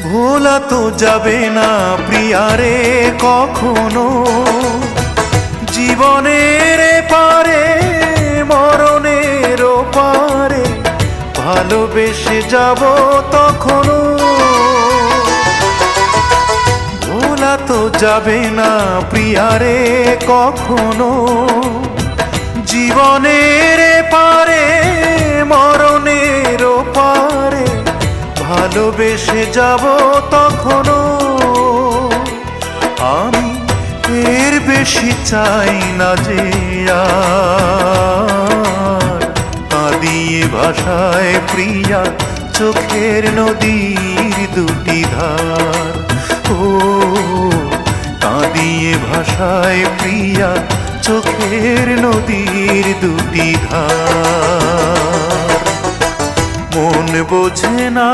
ভোলা তো যাবে না প্রিয়ারে কখনো, জীবনের পারে মরণের পারে ভালোবেসে যাব তখনো। ভোলা তো যাবে না প্রিয়ারে কখনো, জীবনের পারে মরণের পারে ভালোবেসে যাব তখনো। আমি এর বেশি চাই না যে আর কাঁদিয়ে ভাষায় প্রিয়া চোখের নদীর দুটি ধার। ও কাঁদিয়ে ভাষায় প্রিয়া চোখের নদীর দুটি ধার। মন বোঝে না